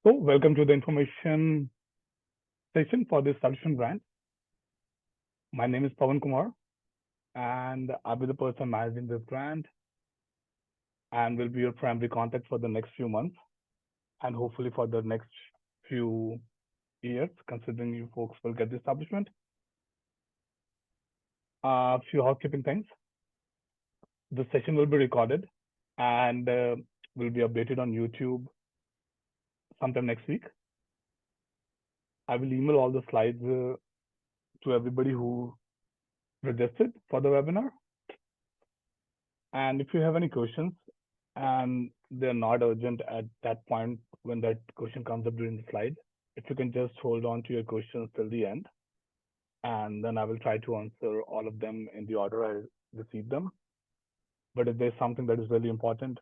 So, welcome to the information session for this subscription grant. My name is Pawan Kumar, and I'll be the person managing this grant and will be your primary contact for the next few months and hopefully for the next few years, considering you folks will get the establishment. A few housekeeping things. The session will be recorded and will be updated on YouTube sometime next week. I will email all the slides to everybody who registered for the webinar. And if you have any questions and they're not urgent at that point when that question comes up during the slide, if you can just hold on to your questions till the end, and then I will try to answer all of them in the order I receive them. But if there's something that is really important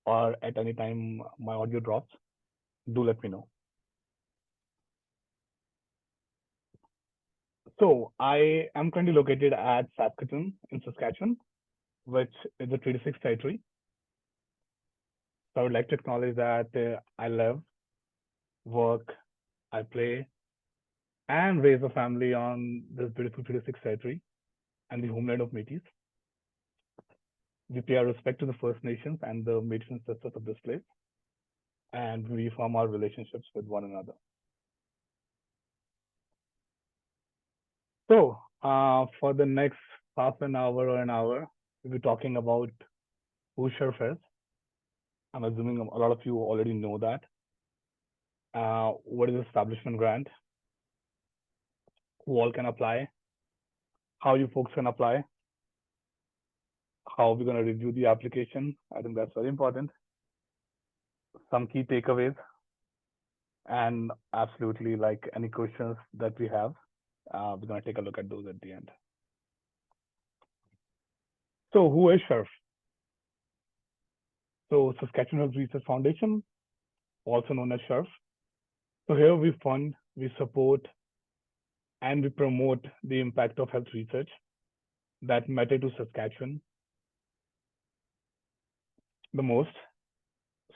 or at any time my audio drops, do let me know. So I am currently located at Saskatoon in Saskatchewan, which is a Treaty 6 territory. So I would like to acknowledge that I live, work, I play, and raise a family on this beautiful Treaty 6 territory and the homeland of Métis. We pay our respect to the First Nations and the Métis ancestors of this place, and we reform our relationships with one another. So, for the next half an hour or an hour, we'll be talking about who SHRF is. I'm assuming a lot of you already know that. What is establishment grant? Who all can apply? How you folks can apply? How we're going to review the application? I think that's very important. Some key takeaways, and absolutely like any questions that we have, we're going to take a look at those at the end. So who is SHRF? So Saskatchewan Health Research Foundation, also known as SHRF. So here we fund, we support, and we promote the impact of health research that matter to Saskatchewan the most.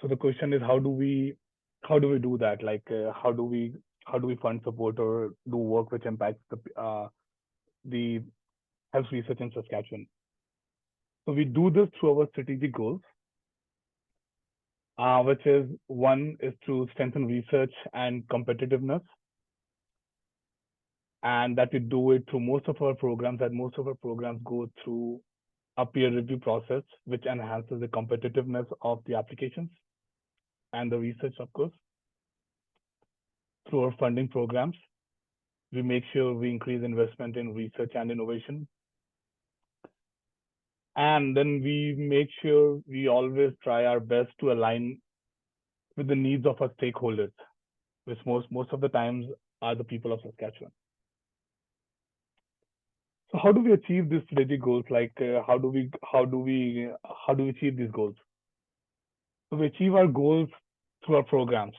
So the question is, how do we do that? Like, how do we fund, support, or do work which impacts the health research in Saskatchewan? So we do this through our strategic goals, which is one is to strengthen research and competitiveness, and that we do it through most of our programs. And most of our programs go through a peer review process, which enhances the competitiveness of the applications and the research, of course. Through our funding programs, we make sure we increase investment in research and innovation. And then we make sure we always try our best to align with the needs of our stakeholders, which most of the times are the people of Saskatchewan. So how do we achieve these strategic goals? Like how do we achieve these goals? So we achieve our goals through our programs,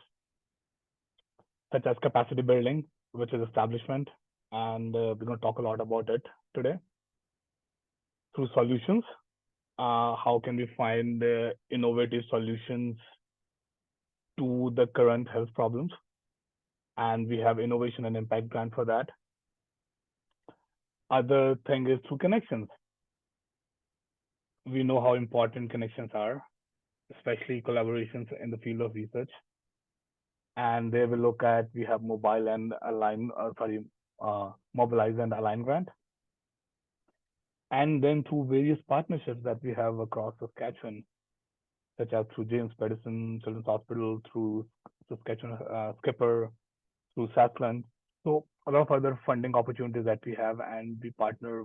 such as capacity building, which is establishment, and we're going to talk a lot about it today. Through solutions, how can we find innovative solutions to the current health problems? And we have innovation and impact grant for that. Other thing is through connections. We know how important connections are, especially collaborations in the field of research. And there we look at, we have mobilize and align grant. And then through various partnerships that we have across Saskatchewan, such as through James Madison Children's Hospital, through Saskatchewan Skipper, through Saskland. So a lot of other funding opportunities that we have, and we partner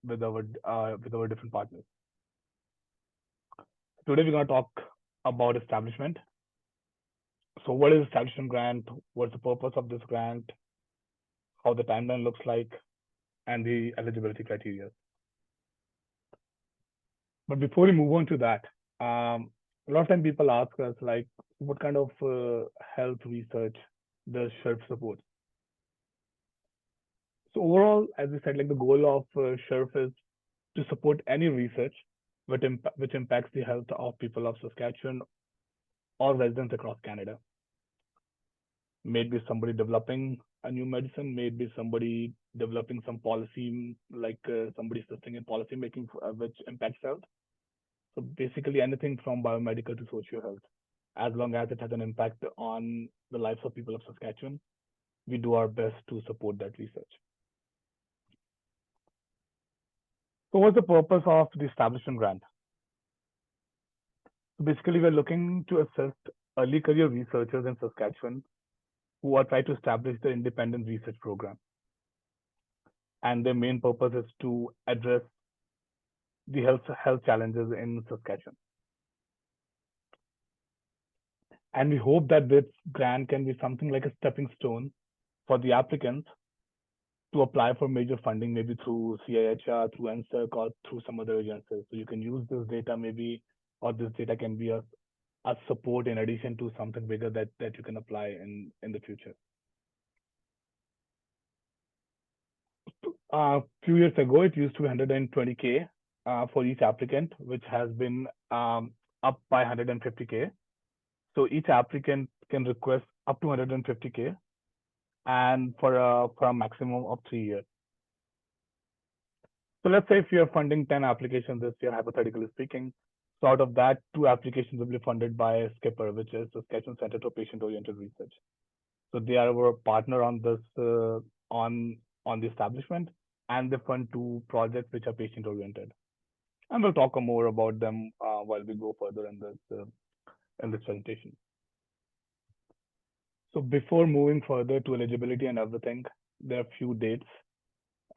with our different partners. Today we're going to talk about establishment. So what is establishment grant? What's the purpose of this grant? How the timeline looks like, and the eligibility criteria. But before we move on to that, a lot of time people ask us like, what kind of health research does SHRF support? So overall, as we said, like the goal of SHRF is to support any research which impacts the health of people of Saskatchewan or residents across Canada. Maybe somebody developing a new medicine, maybe somebody developing some policy, like somebody assisting in policy making which impacts health. So basically anything from biomedical to social health, as long as it has an impact on the lives of people of Saskatchewan, we do our best to support that research. So what's the purpose of the establishment grant? So basically, we're looking to assist early career researchers in Saskatchewan who are trying to establish the independent research program. And their main purpose is to address the health challenges in Saskatchewan. And we hope that this grant can be something like a stepping stone for the applicants to apply for major funding, maybe through CIHR, through NSERC, or through some other agencies. So you can use this data maybe, or this data can be a support in addition to something bigger that you can apply in the future. A few years ago, it used to be 120K for each applicant, which has been up by 150K. So each applicant can request up to 150K, and for a maximum of 3 years. So let's say if you're funding 10 applications this year, hypothetically speaking, so out of that, 2 applications will be funded by SHRF, which is the Saskatchewan Center for Patient-Oriented Research. So they are our partner on this on the establishment, and they fund 2 projects which are patient-oriented. And we'll talk more about them while we go further in this presentation. So before moving further to eligibility and everything, there are a few dates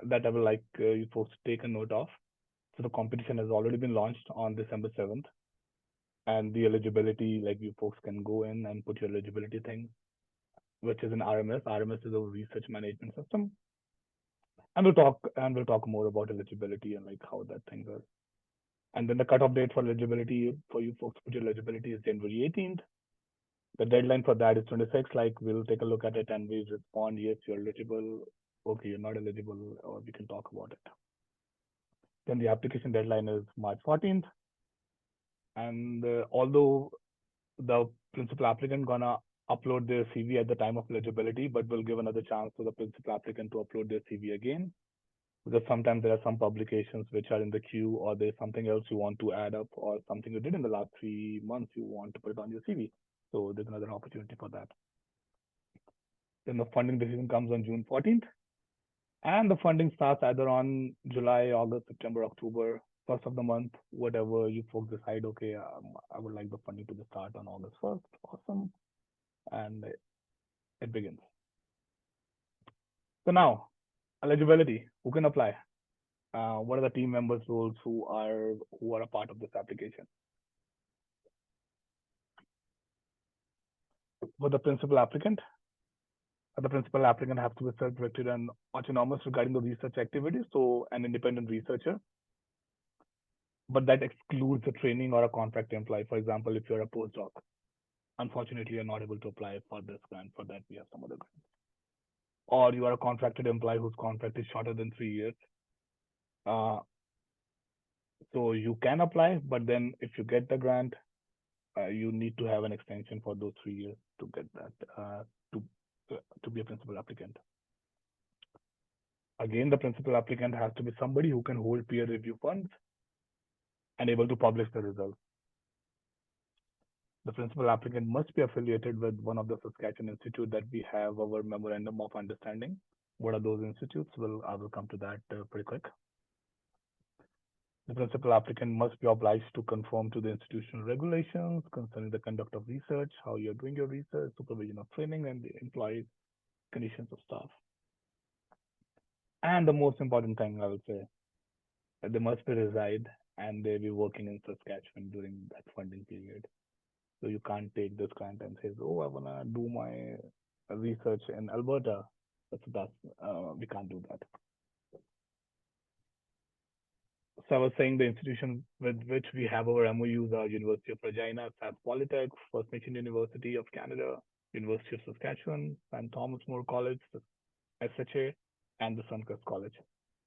that I would like you folks to take a note of. So the competition has already been launched on December 7th, and the eligibility, like you folks can go in and put your eligibility thing, which is an RMS. RMS is a research management system, and we'll talk more about eligibility and like how that thing goes. And then the cutoff date for eligibility for you folks to put your eligibility is January 18th. The deadline for that is 26. Like we'll take a look at it and we respond, yes, you're eligible. Okay, you're not eligible, or we can talk about it. Then the application deadline is March 14th. And although the principal applicant gonna upload their CV at the time of eligibility, but we'll give another chance to the principal applicant to upload their CV again. Because sometimes there are some publications which are in the queue, or there's something else you want to add up, or something you did in the last 3 months you want to put it on your CV. So there's another opportunity for that. Then the funding decision comes on June 14th, and the funding starts either on July, August, September, October, first of the month, whatever you folks decide. Okay, I would like the funding to start on August 1st. Awesome, and it begins. So now, eligibility. Who can apply? What are the team members' roles who are a part of this application? For the principal applicant has to be self-directed and autonomous regarding the research activities, so an independent researcher. But that excludes a training or a contract employee. For example, if you're a postdoc, unfortunately, you're not able to apply for this grant. For that, we have some other grants. Or you are a contracted employee whose contract is shorter than 3 years. So you can apply, but then if you get the grant, you need to have an extension for those 3 years to get that to be a principal applicant. Again, the principal applicant has to be somebody who can hold peer review funds and able to publish the results. The principal applicant must be affiliated with one of the Saskatchewan institutes that we have our memorandum of understanding. What are those institutes? Well, I will come to that pretty quick. The principal applicant must be obliged to conform to the institutional regulations concerning the conduct of research, how you're doing your research, supervision of training, and the employees' conditions of staff. And the most important thing, I would say, that they must be reside and they be working in Saskatchewan during that funding period. So you can't take this grant and say, oh, I want to do my research in Alberta. We can't do that. So I was saying the institution with which we have our MOUs are University of Regina, Sask Polytech, First Nation University of Canada, University of Saskatchewan, St. Thomas More College, the SHA, and the Suncrest College.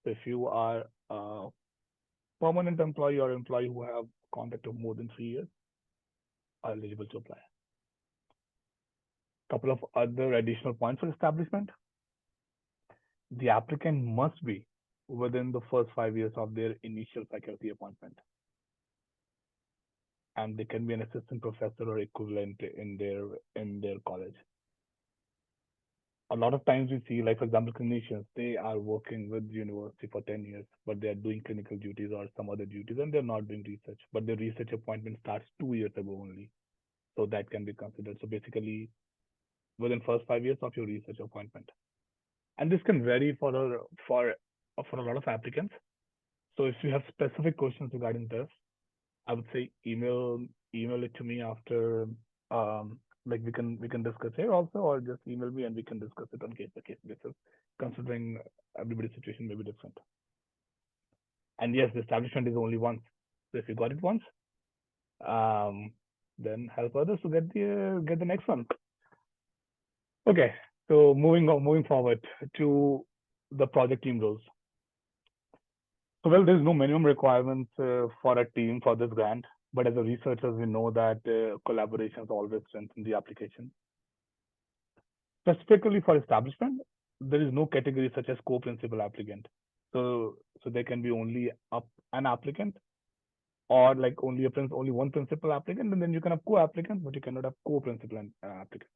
So if you are a permanent employee or employee who have contract of more than 3 years, are eligible to apply. Couple of other additional points for establishment. The applicant must be within the first 5 years of their initial faculty appointment, and they can be an assistant professor or equivalent in their college. A lot of times we see, like for example, clinicians, they are working with the university for 10 years, but they are doing clinical duties or some other duties, and they're not doing research. But their research appointment starts 2 years ago only, so that can be considered. So basically, within first 5 years of your research appointment, and this can vary for a lot of applicants. So if you have specific questions regarding this, I would say email it to me after like we can discuss here also, or just email me and we can discuss it on case by case basis, considering everybody's situation may be different. And yes, the establishment is only once. So if you got it once, um, then help others to get the next one. Okay, so moving forward to the project team roles. So well, there's no minimum requirements for a team for this grant, but as a researchers, we know that collaborations always strengthen the application. Specifically for establishment, there is no category such as co-principal applicant. So there can be only an applicant, or like only one principal applicant, and then you can have co-applicants, but you cannot have co-principal applicants.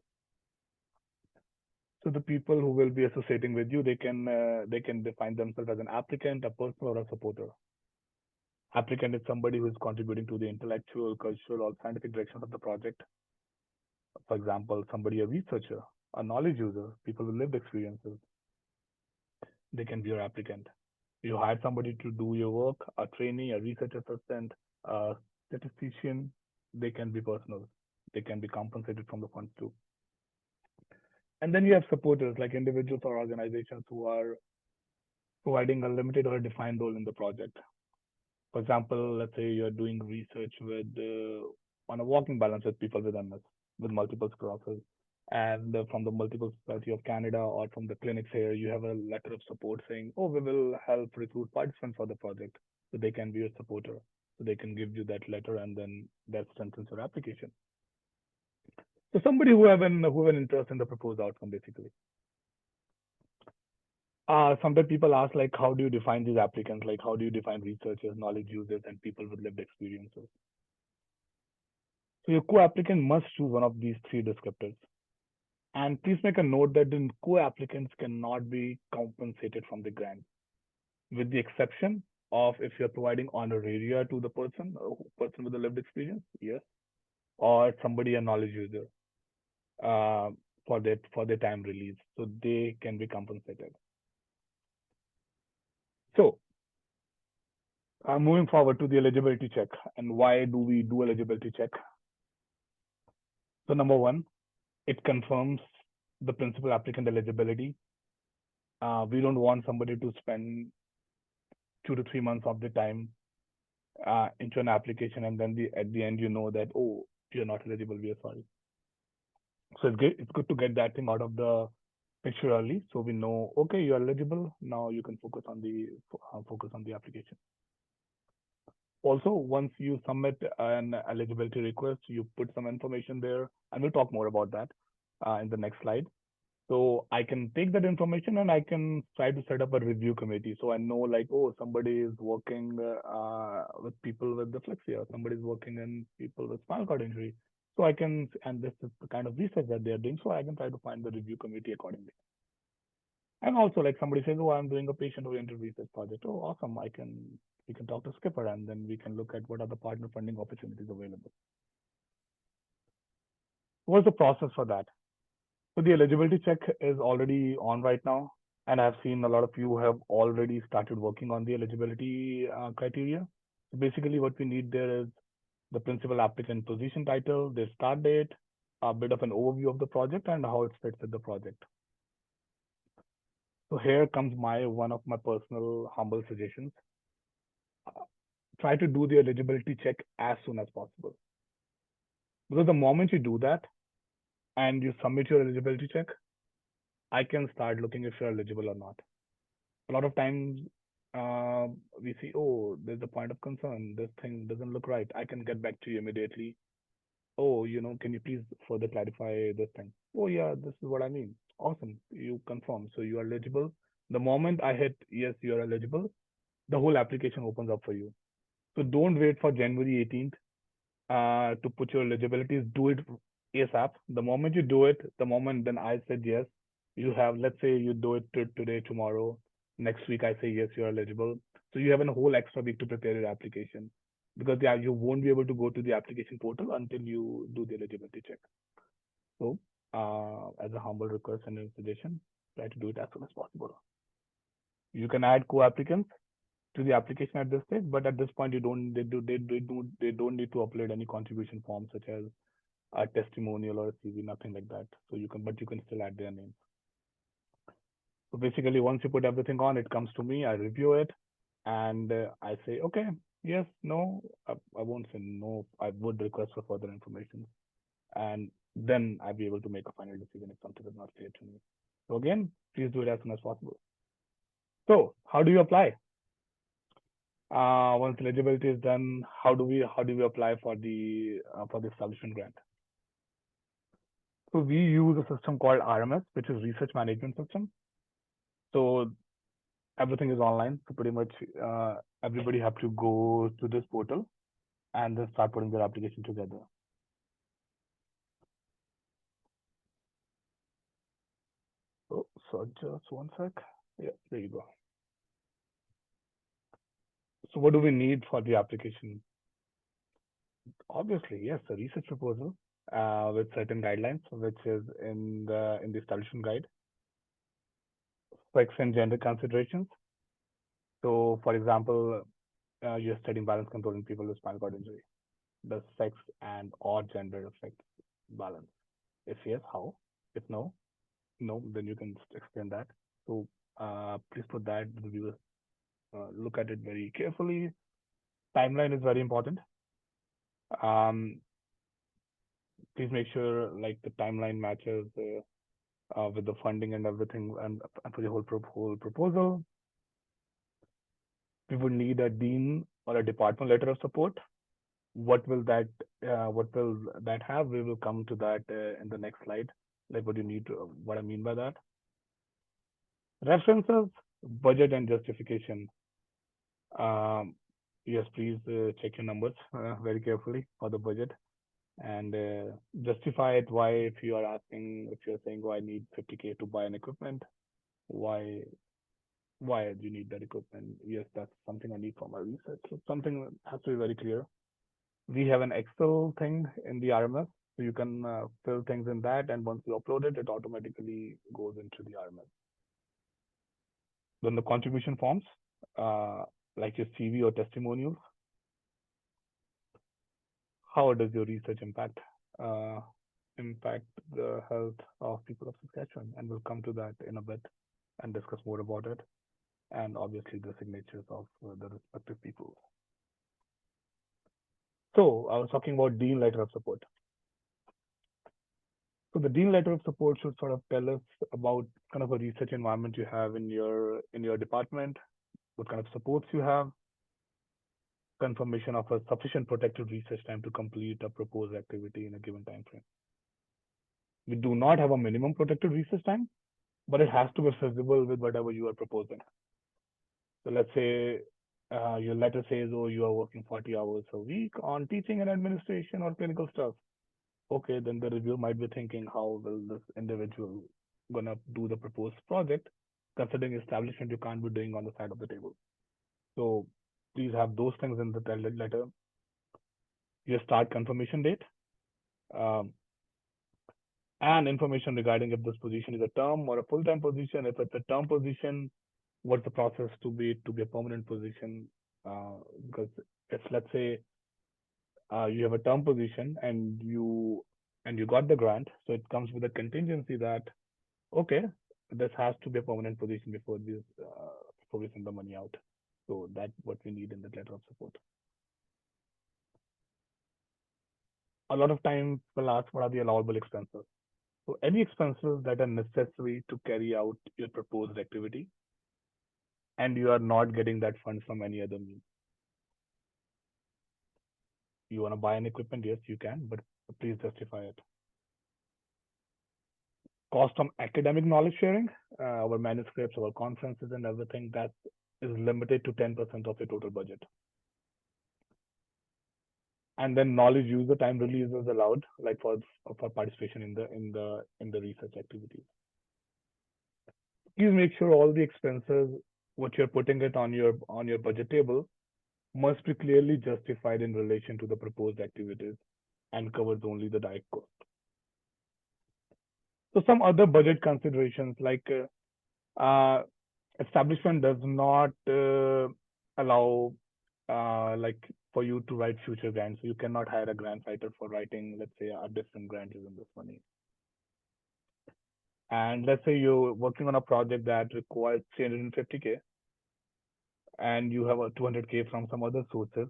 So the people who will be associating with you, they can define themselves as an applicant, a person, or a supporter. Applicant is somebody who is contributing to the intellectual, cultural, or scientific direction of the project. For example, somebody a researcher, a knowledge user, people with lived experiences, they can be your applicant. You hire somebody to do your work, a trainee, a research assistant, a statistician, they can be personal. They can be compensated from the funds too. And then you have supporters like individuals or organizations who are providing a limited or a defined role in the project. For example, let's say you're doing research with on a walking balance with people with MS, with multiple sclerosis, and from the Multiple Society of Canada or from the clinics here, you have a letter of support saying, "Oh, we will help recruit participants for the project," so they can be your supporter. So they can give you that letter, and then that strengthens your application. So somebody who have an interest in the proposed outcome, basically. Sometimes people ask, like, how do you define these applicants? Like, how do you define researchers, knowledge users, and people with lived experiences? So your co-applicant must choose one of these three descriptors. And please make a note that the co-applicants cannot be compensated from the grant, with the exception of if you're providing honoraria to the person with the lived experience, yes, or somebody a knowledge user uh, for their time release, so they can be compensated. So moving forward to the eligibility check, and why do we do eligibility check? So number one, it confirms the principal applicant eligibility. We don't want somebody to spend 2 to 3 months of the time into an application, and then at the end you know that, oh, you're not eligible, we are sorry. So it's good to get that thing out of the picture early, so we know, okay, you're eligible, now you can focus on the application. Also, once you submit an eligibility request, you put some information there, and we'll talk more about that in the next slide. So I can take that information and I can try to set up a review committee. So I know, like, oh, somebody is working with people with dyslexia, somebody is working in people with spinal cord injury. So I can, and this is the kind of research that they are doing. So I can try to find the review committee accordingly. And also, like, somebody says, oh, I'm doing a patient-oriented research project. Oh, awesome! We can talk to Skipper, and then we can look at what are the partner funding opportunities available. What's the process for that? So the eligibility check is already on right now, and I've seen a lot of you have already started working on the eligibility criteria. So basically, what we need there is the principal applicant position title, their start date, a bit of an overview of the project, and how it fits with the project. So here comes one of my personal humble suggestions. Try to do the eligibility check as soon as possible. Because the moment you do that and you submit your eligibility check, I can start looking if you're eligible or not. A lot of times we see, oh, there's a point of concern. This thing doesn't look right. I can get back to you immediately. Oh, can you please further clarify this thing? Oh, yeah, this is what I mean. Awesome. You confirm. So you are eligible. The moment I hit yes, you are eligible, the whole application opens up for you. So don't wait for January 18th to put your eligibilities. Do it ASAP. The moment you do it, the moment then I said yes, you have, let's say you do it today, tomorrow, next week I say yes, you're eligible. So you have a whole extra week to prepare your application because yeah, you won't be able to go to the application portal until you do the eligibility check. So as a humble request and a suggestion, try to do it as soon as possible. You can add co-applicants to the application at this stage, but at this point you don't they don't need to upload any contribution forms such as a testimonial or a CV, nothing like that. So you can still add their names. So basically, once you put everything on, it comes to me. I review it, and I say, okay, yes, no. I won't say no. I would request for further information, and then I'll be able to make a final decision if something is not clear to me. So again, please do it as soon as possible. So how do you apply? Once eligibility is done, how do we apply for the establishment grant? So we use a system called RMS, which is Research Management System. So everything is online. So pretty much everybody have to go to this portal and then start putting their application together. So just one sec. Yeah, there you go. So what do we need for the application? Obviously, yes, a research proposal with certain guidelines, which is in the establishment guide. Sex and gender considerations. So, for example, you're studying balance control in people with spinal cord injury. Does sex and or gender affect balance? If yes, how? If no, no, then you can explain that. So please put that. The viewers look at it very carefully. Timeline is very important. Um, please make sure like the timeline matches with the funding and everything, and for the whole proposal. We would need a dean or a department letter of support. What will that have? We will come to that in the next slide. Like what you need to, what I mean by that. References, budget and justification. Um, yes, please check your numbers very carefully for the budget and justify it. Why, if you are asking, if you're saying, "Oh, I need 50K to buy an equipment," why why do you need that equipment? Yes, that's something I need for my research. So something that has to be very clear. We have an Excel thing in the RMS, so you can fill things in that, and once you upload it, it automatically goes into the RMS. Then the contribution forms, uh, like your CV or testimonials. How does your research uh, impact the health of people of Saskatchewan? And we'll come to that in a bit and discuss more about it. And obviously the signatures of the respective people. So I was talking about Dean letter of support. So the Dean letter of support should sort of tell us about kind of a research environment you have in your department, what kind of supports you have, confirmation of a sufficient protected research time to complete a proposed activity in a given time frame. We do not have a minimum protected research time, but it has to be feasible with whatever you are proposing. So let's say your letter says, oh, you are working 40 hours a week on teaching and administration or clinical stuff. Okay, then the reviewer might be thinking, how will this individual gonna do the proposed project, considering establishment you can't be doing on the side of the table. So please have those things in the letter. Your start confirmation date, um, and information regarding if this position is a term or a full-time position. If it's a term position, what's the process to be a permanent position? Because if let's say you have a term position and you got the grant, so it comes with a contingency that okay, this has to be a permanent position before we send the money out. So that's what we need in the letter of support. A lot of times we'll ask what are the allowable expenses. So any expenses that are necessary to carry out your proposed activity and you are not getting that fund from any other means. You want to buy an equipment, yes, you can, but Please justify it. Cost on academic knowledge sharing, our manuscripts, our conferences, and everything that is limited to 10% of your total budget. And then knowledge user time release is allowed, like for participation in the research activities. Please make sure all the expenses, what you're putting it on your budget table, must be clearly justified in relation to the proposed activities and covers only the direct cost. So some other budget considerations like establishment does not allow like for you to write future grants. So you cannot hire a grant writer for writing, let's say, a different grant using this money. And let's say you're working on a project that requires 350K and you have a 200K from some other sources.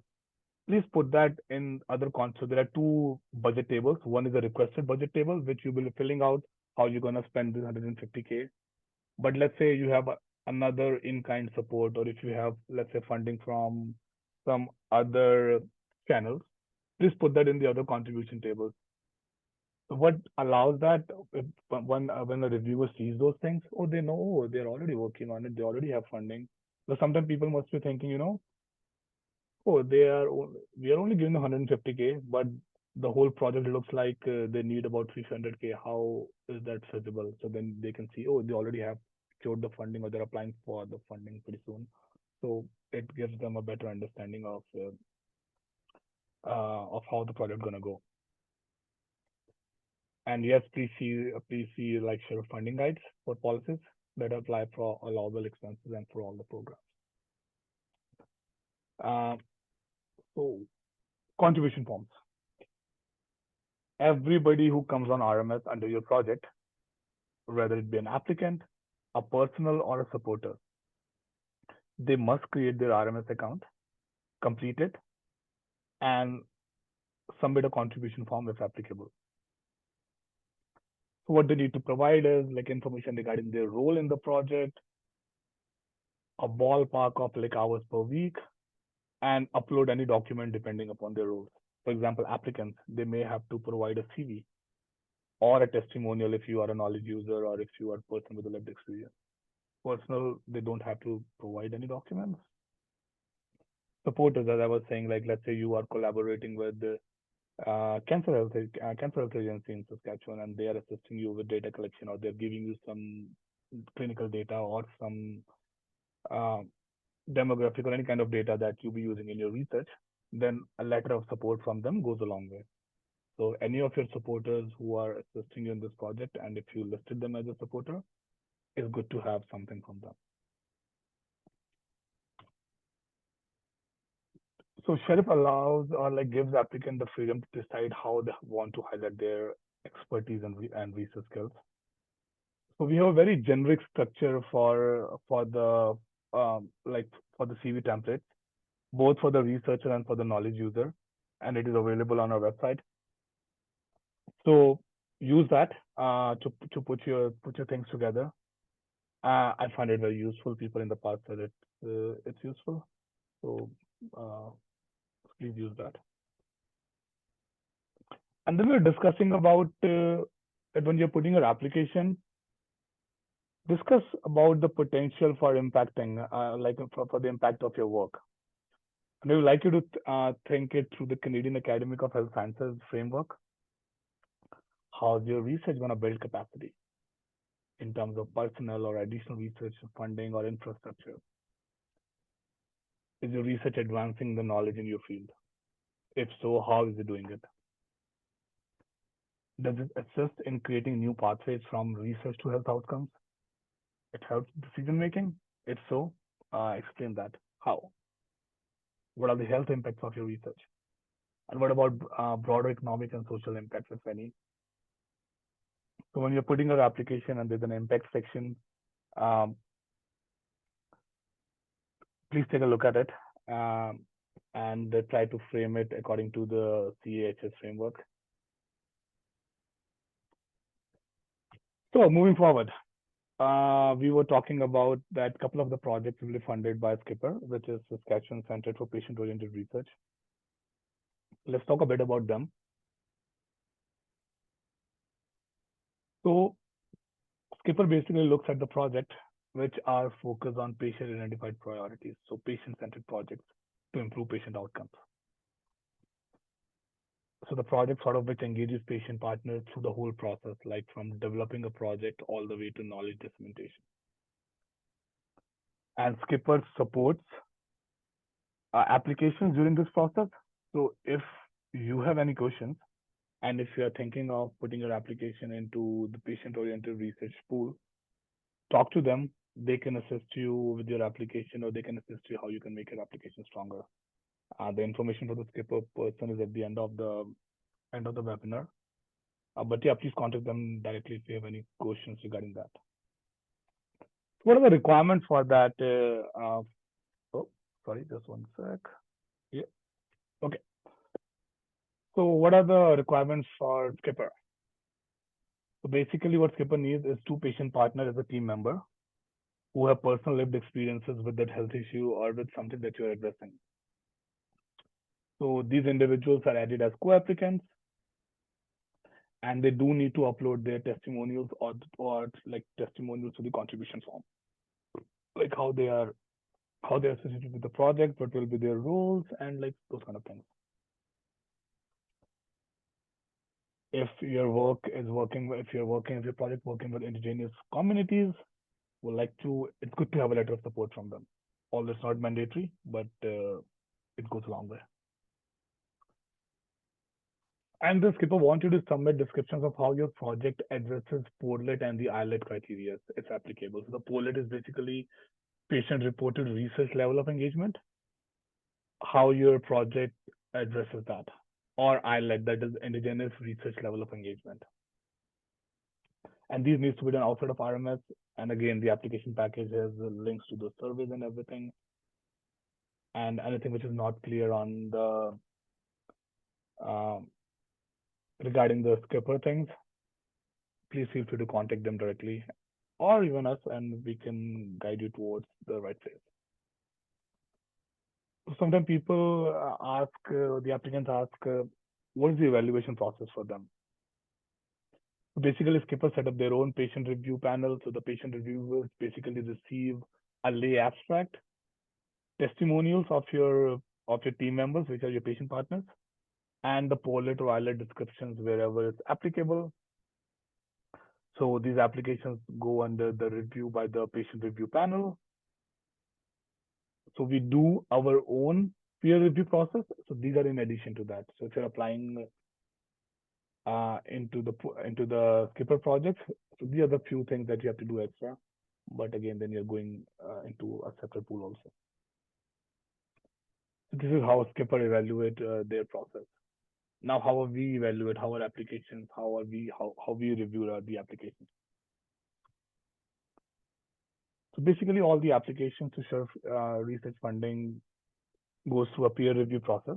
Please put that in other cons. So there are two budget tables. One is a requested budget table, which you will be filling out how you're gonna spend this 150K. But let's say you have another in-kind support, or if you have, let's say, funding from some other channels, please put that in the other contribution tables. So what allows that when a reviewer sees those things, oh, they know, oh, they're already working on it, they already have funding. So sometimes people must be thinking, oh, we are only giving 150K, but the whole project looks like they need about 300K. How is that feasible? So then they can see, oh, they already have secured the funding or they're applying for the funding pretty soon. So it gives them a better understanding of how the project gonna go. And yes, please see like SHRF funding guides for policies that apply for allowable expenses and for all the programs. Uh, so contribution forms. Everybody who comes on RMS under your project, whether it be an applicant, a personal, or a supporter, they must create their RMS account, complete it, and submit a contribution form if applicable. So what they need to provide is like information regarding their role in the project, a ballpark of like hours per week, and upload any document depending upon their roles. For example, applicants, they may have to provide a CV or a testimonial if you are a knowledge user or if you are a person with a lived experience. Personal, they don't have to provide any documents. Supporters, as I was saying, like let's say you are collaborating with the cancer health agency in Saskatchewan, and they are assisting you with data collection, or they're giving you some clinical data or some uh, demographic or any kind of data that you'll be using in your research, then a letter of support from them goes a long way. So any of your supporters who are assisting you in this project, and if you listed them as a supporter, it's good to have something from them. So SHRF allows or like gives applicant the freedom to decide how they want to highlight their expertise and research skills. So we have a very generic structure for the like for the CV template, both for the researcher and for the knowledge user, and it is available on our website. So use that to put your things together. I find it very useful. People in the past said it's useful, so uh, please use that. And then we're discussing about that when you're putting your application, discuss about the potential for impacting, like for the impact of your work. And I would like you to think it through the Canadian Academic of Health Sciences framework. How's your research going to build capacity in terms of personnel or additional research funding or infrastructure? Is your research advancing the knowledge in your field? If so, how is it doing it? Does it assist in creating new pathways from research to health outcomes? It helps decision making? If so, explain that. How? What are the health impacts of your research? And what about broader economic and social impacts, if any? So when you're putting your application and there's an impact section, um, please take a look at it and try to frame it according to the CAHS framework. So moving forward, we were talking about that couple of the projects will be funded by SKIPR, which is Saskatchewan Center for Patient-Oriented Research. Let's talk a bit about them. So Skipper basically looks at the project which are focused on patient identified priorities, so patient centered projects to improve patient outcomes. So the project sort of which engages patient partners through the whole process, like from developing a project all the way to knowledge dissemination. And Skipper supports applications during this process. So if you have any questions, and if you are thinking of putting your application into the patient-oriented research pool, talk to them. They can assist you with your application, or they can assist you how you can make your application stronger. The information for the Skipper person is at the end of the webinar. But yeah, please contact them directly if you have any questions regarding that. What are the requirements for that? Oh, sorry, just one sec. Yeah. Okay. So what are the requirements for Skipper? So basically what Skipper needs is two patient partners as a team member who have personal lived experiences with that health issue or with something that you're addressing. So these individuals are added as co-applicants, and they do need to upload their testimonials or like testimonials to the contribution form, like how they're associated with the project, what will be their roles, and like those kind of things. If your project working with indigenous communities, it's good to have a letter of support from them. Although it's not mandatory, but it goes a long way. And the Skipper want you to submit descriptions of how your project addresses PORLET and the ILET criteria if applicable. So the PORLET is basically patient-reported research level of engagement, how your project addresses that, or ILET, that is indigenous research level of engagement. And these needs to be done outside of RMS. And again, the application package has links to the surveys and everything. And anything which is not clear on the regarding the Skipper things, please feel free to contact them directly or even us, and we can guide you towards the right phase. Sometimes people the applicants ask, what is the evaluation process for them? So basically, Skipper set up their own patient review panel. So the patient reviewers basically receive a lay abstract, testimonials of your team members, which are your patient partners, and the PORLET or ILET descriptions wherever it's applicable. So these applications go under the review by the patient review panel. So we do our own peer review process. So these are in addition to that. So if you're applying into the Skipper projects, so these are the few things that you have to do extra. But again, then you're going into a separate pool also. So this is how Skipper evaluate their process. Now, how we evaluate our applications? How we review the applications? So basically, all the applications to SHRF research funding goes through a peer review process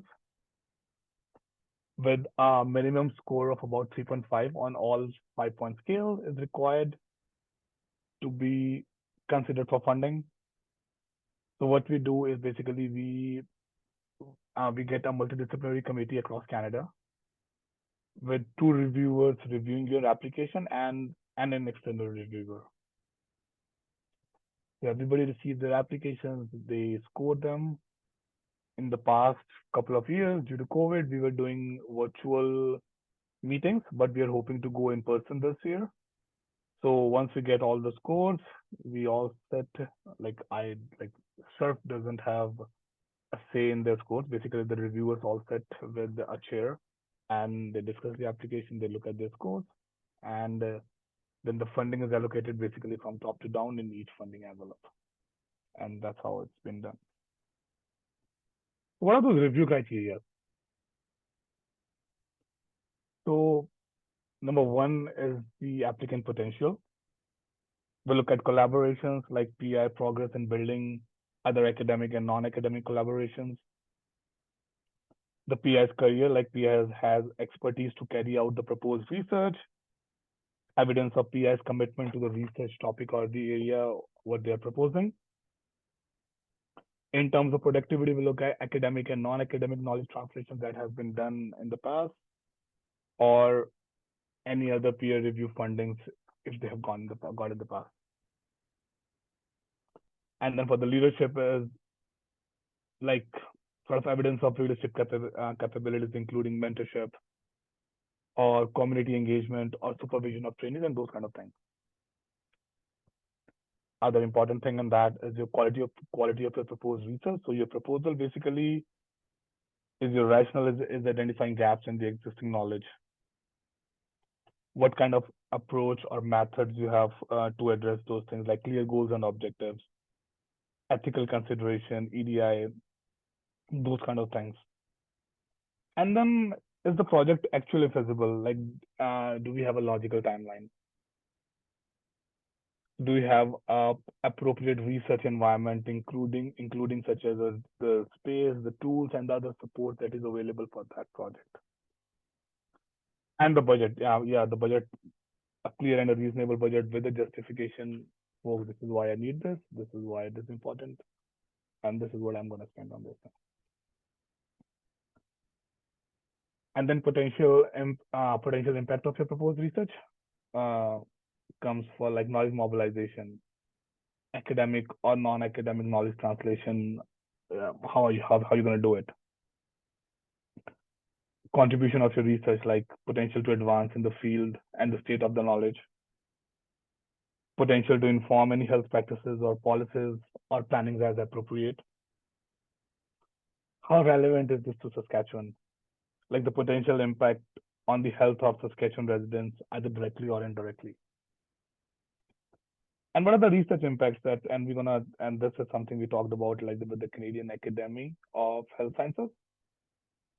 with a minimum score of about 3.5 on all 5-point scale is required to be considered for funding. So what we do is basically we get a multidisciplinary committee across Canada with 2 reviewers reviewing your application and an external reviewer. So everybody receives their applications, they score them. In the past couple of years, due to COVID, we were doing virtual meetings, but we are hoping to go in person this year. So once we get all the scores, we all set, like SHRF doesn't have a say in their scores. Basically, the reviewers all set with a chair and they discuss the application, they look at their scores, and then the funding is allocated basically from top to down in each funding envelope. And that's how it's been done. What are those review criteria? So number 1 is the applicant potential. We look at collaborations like PI progress in building other academic and non-academic collaborations. The PI's career, like PI has expertise to carry out the proposed research, evidence of PI's commitment to the research topic or the area what they are proposing. In terms of productivity, we look at academic and non-academic knowledge translations that have been done in the past, or any other peer review fundings if they have got in the past. And then for the leadership is like sort of evidence of leadership capabilities, including mentorship or community engagement or supervision of trainees and those kind of things. Other important thing in that is your quality of your proposed research. So your proposal basically is your rationale is identifying gaps in the existing knowledge. What kind of approach or methods you have to address those things, like clear goals and objectives, ethical consideration, EDI, those kind of things. And then is the project actually feasible? Like, do we have a logical timeline? Do we have a appropriate research environment, including such as the space, the tools, and the other support that is available for that project? And the budget, yeah, the budget, a clear and a reasonable budget with a justification. Oh, this is why I need this. This is why it is important, and this is what I'm going to spend on this. And then potential impact of your proposed research uh, comes for like knowledge mobilization, academic or non-academic knowledge translation. How are you going to do it? Contribution of your research, like potential to advance in the field and the state of the knowledge, potential to inform any health practices or policies or plannings as appropriate. How relevant is this to Saskatchewan? Like the potential impact on the health of Saskatchewan residents, either directly or indirectly. And what are the research impacts that, and and this is something we talked about, like with the Canadian Academy of Health Sciences.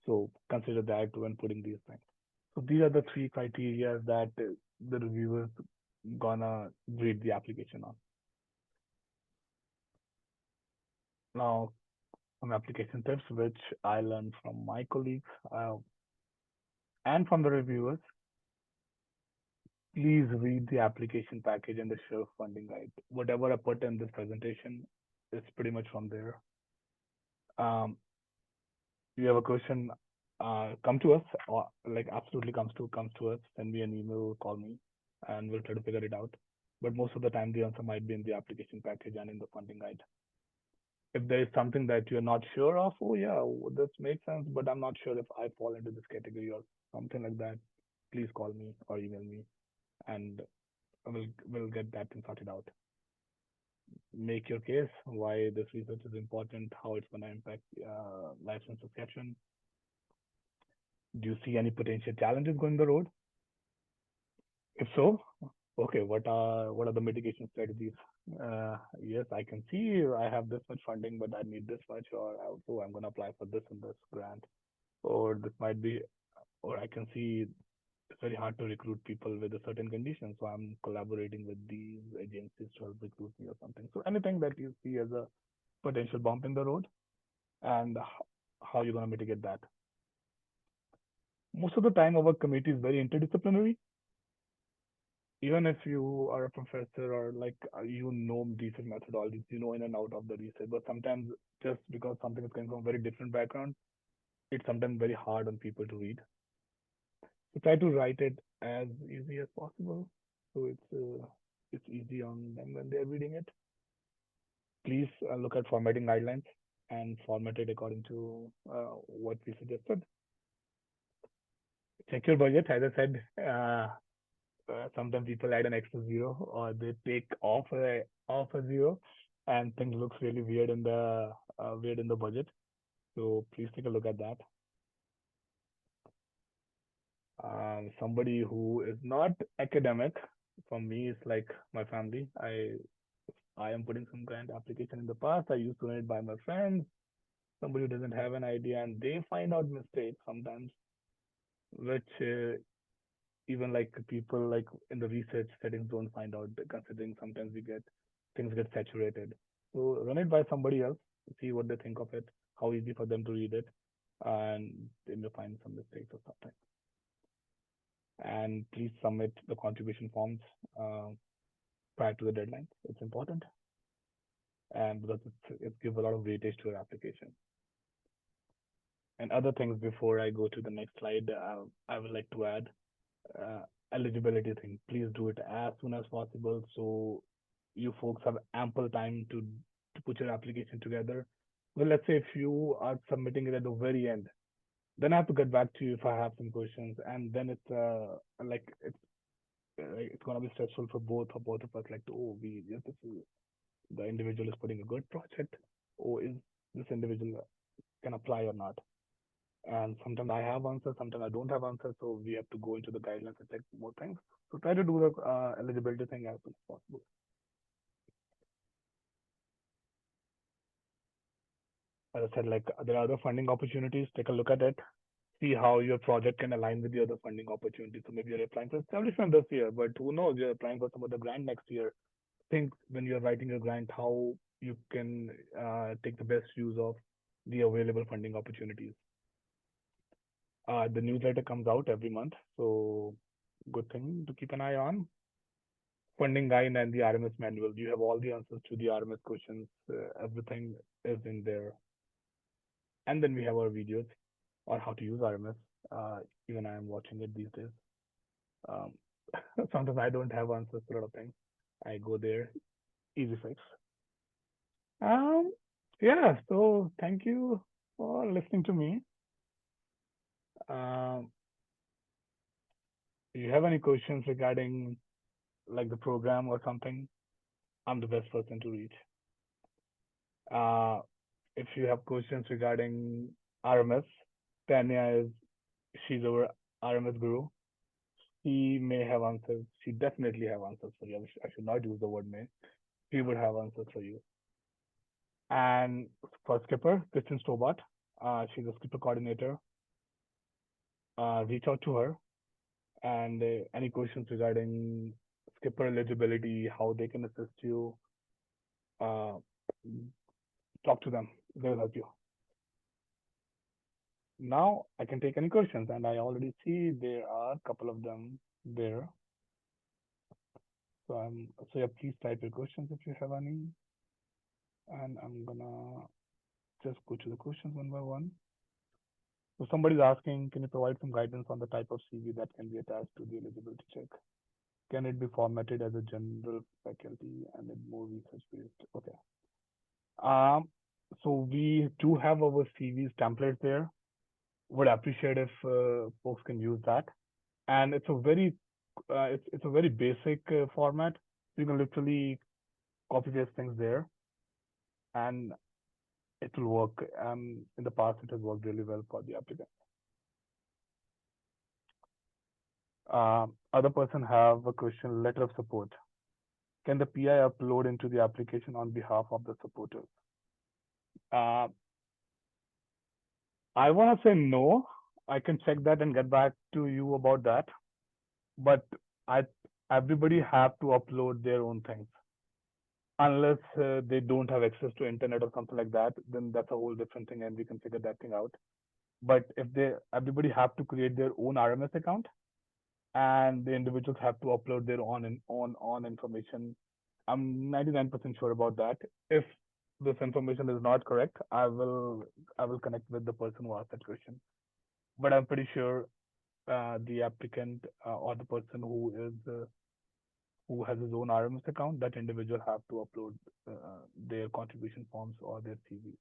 So consider that when putting these things. So these are the three criteria that the reviewers gonna grade the application on. Now, some application tips which I learned from my colleagues and from the reviewers. Please read the application package and the SHRF funding guide. Whatever I put in this presentation is pretty much from there. You have a question, come to us, or like absolutely comes to us. Send me an email, call me, and we'll try to figure it out. But most of the time, the answer might be in the application package and in the funding guide. If there is something that you're not sure of, oh yeah, this makes sense, but I'm not sure if I fall into this category or something like that, please call me or email me, and we'll get that thing sorted out. Make your case why this research is important, how it's going to impact lives in Saskatchewan. Do you see any potential challenges going the road? If so, okay, what are the mitigation strategies? Yes, I can see I have this much funding, but I need this much, or also I'm going to apply for this and this grant, or this might be, or I can see it's very hard to recruit people with a certain condition, so I'm collaborating with these agencies to help recruit me or something. So anything that you see as a potential bump in the road, and how you're going to mitigate that. Most of the time, our committee is very interdisciplinary. Even if you are a professor or like you know research methodologies, you know in and out of the research, but sometimes just because something is coming from a very different background, it's sometimes very hard on people to read. So try to write it as easy as possible, so it's easy on them when they're reading it. Please look at formatting guidelines and format it according to what we suggested. Check your budget, as I said. Sometimes people add an extra zero or they take off a zero, and things looks really weird in the budget. So please take a look at that. Somebody who is not academic, for me, it's like my family. I am putting some grant application in the past. I used to run it by my friends. Somebody who doesn't have an idea and they find out mistakes sometimes, which even like people like in the research settings don't find out, considering sometimes we get things get saturated. So run it by somebody else, see what they think of it, how easy for them to read it, and they may find some mistakes or something. And please submit the contribution forms prior to the deadline. It's important, and because it gives a lot of weightage to your application. And other things before I go to the next slide, I would like to add. eligibility thing. Please do it as soon as possible so you folks have ample time to put your application together. Well, let's say if you are submitting it at the very end, then I have to get back to you if I have some questions, and then it's like it's gonna be stressful for both of us. Like, oh, we yes, this is, the individual is putting a good project, or is this individual can apply or not? And sometimes I have answers, sometimes I don't have answers, so we have to go into the guidelines and check more things. So try to do the eligibility thing as soon as possible. As I said, like there are other funding opportunities. Take a look at it. See how your project can align with the other funding opportunities. So maybe you're applying for establishment this year, but who knows? You're applying for some other grant next year. Think when you're writing a grant how you can take the best use of the available funding opportunities. The newsletter comes out every month, so good thing to keep an eye on. Funding guide and the RMS manual. You have all the answers to the RMS questions. Everything is in there. And then we have our videos on how to use RMS. Even I am watching it these days. Um, Sometimes I don't have answers to a lot of things. I go there, easy fix. Um, yeah, so thank you for listening to me. Um, if you have any questions regarding like the program or something, I'm the best person to reach. Uh, if you have questions regarding RMS, Tanya is she's our RMS guru. She may have answers. She definitely have answers for you. I should not use the word may. She would have answers for you. And for skipper, Kristen Stobart, she's a skipper coordinator. Reach out to her and any questions regarding skipper eligibility, how they can assist you, uh, talk to them. They will help you. Now I can take any questions, and I already see there are a couple of them there. So yeah, please type your questions if you have any, and I'm gonna just go to the questions one by one. So somebody's asking, can you provide some guidance on the type of CV that can be attached to the eligibility check? Can it be formatted as a general faculty and then more research based? Okay. Um, so we do have our CVs template there. Would appreciate if folks can use that. And it's a very basic format. You can literally copy paste things there, and it will work. In the past, it has worked really well for the applicant. Other person have a question, letter of support. Can the PI upload into the application on behalf of the supporters? Uh, I want to say no. I can check that and get back to you about that. But I everybody have to upload their own things unless they don't have access to internet or something like that. Then that's a whole different thing, and we can figure that thing out. But if they everybody have to create their own RMS account, and the individuals have to upload their own information. I'm 99% sure about that. If this information is not correct, I will connect with the person who asked that question. But I'm pretty sure the applicant or the person who has his own RMS account, that individual have to upload their contribution forms or their CVs.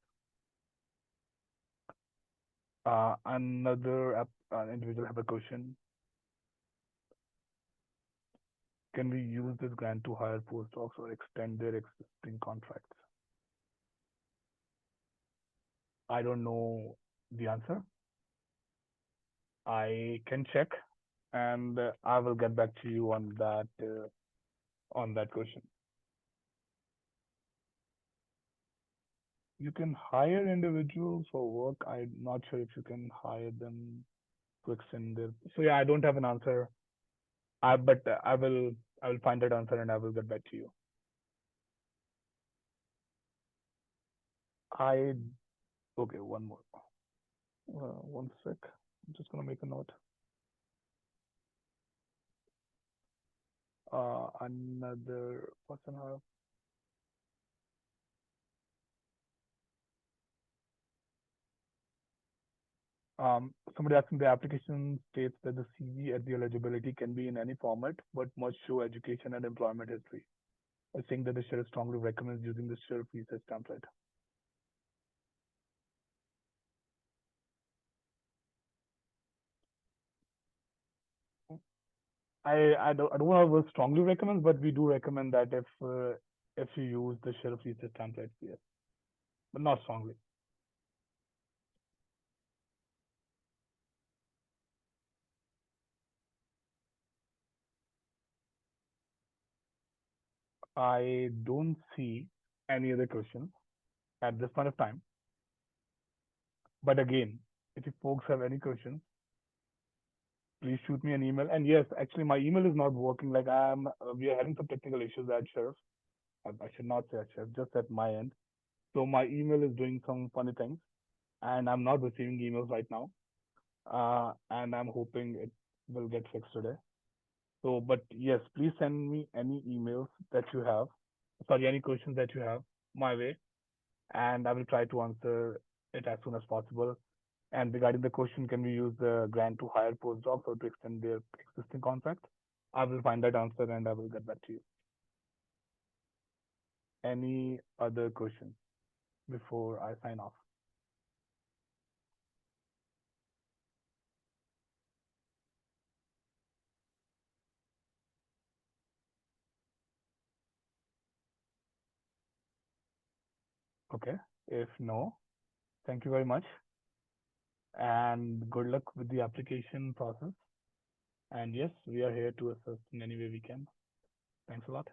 Another individual have a question. Can we use this grant to hire postdocs or extend their existing contracts? I don't know the answer. I can check, and I will get back to you on that question. You can hire individuals for work. I'm not sure if you can hire them to extend their. So yeah, I don't have an answer. But I will find that answer and I will get back to you. I Okay. One more. One sec. I'm just gonna make a note. Another person have. Somebody asking the application states that the CV at the eligibility can be in any format, but must show education and employment history. I think that the sheriff strongly recommends using the SHRF research template. I don't know if strongly recommend, but we do recommend that if you use the SHRF research template, yes, but not strongly. I don't see any other questions at this point of time. But again, if you folks have any questions, please shoot me an email. And yes, actually, my email is not working. Like we are having some technical issues at SHRF. I should not say at SHRF, just at my end. So my email is doing some funny things, and I'm not receiving emails right now. And I'm hoping it will get fixed today. So, but yes, please send me any emails that you have. Sorry, any questions that you have my way, and I will try to answer it as soon as possible. And regarding the question, can we use the grant to hire postdocs or to extend their existing contract? I will find that answer and I will get back to you. Any other questions before I sign off? Okay. If no, thank you very much and good luck with the application process. And yes, we are here to assist in any way we can. Thanks a lot.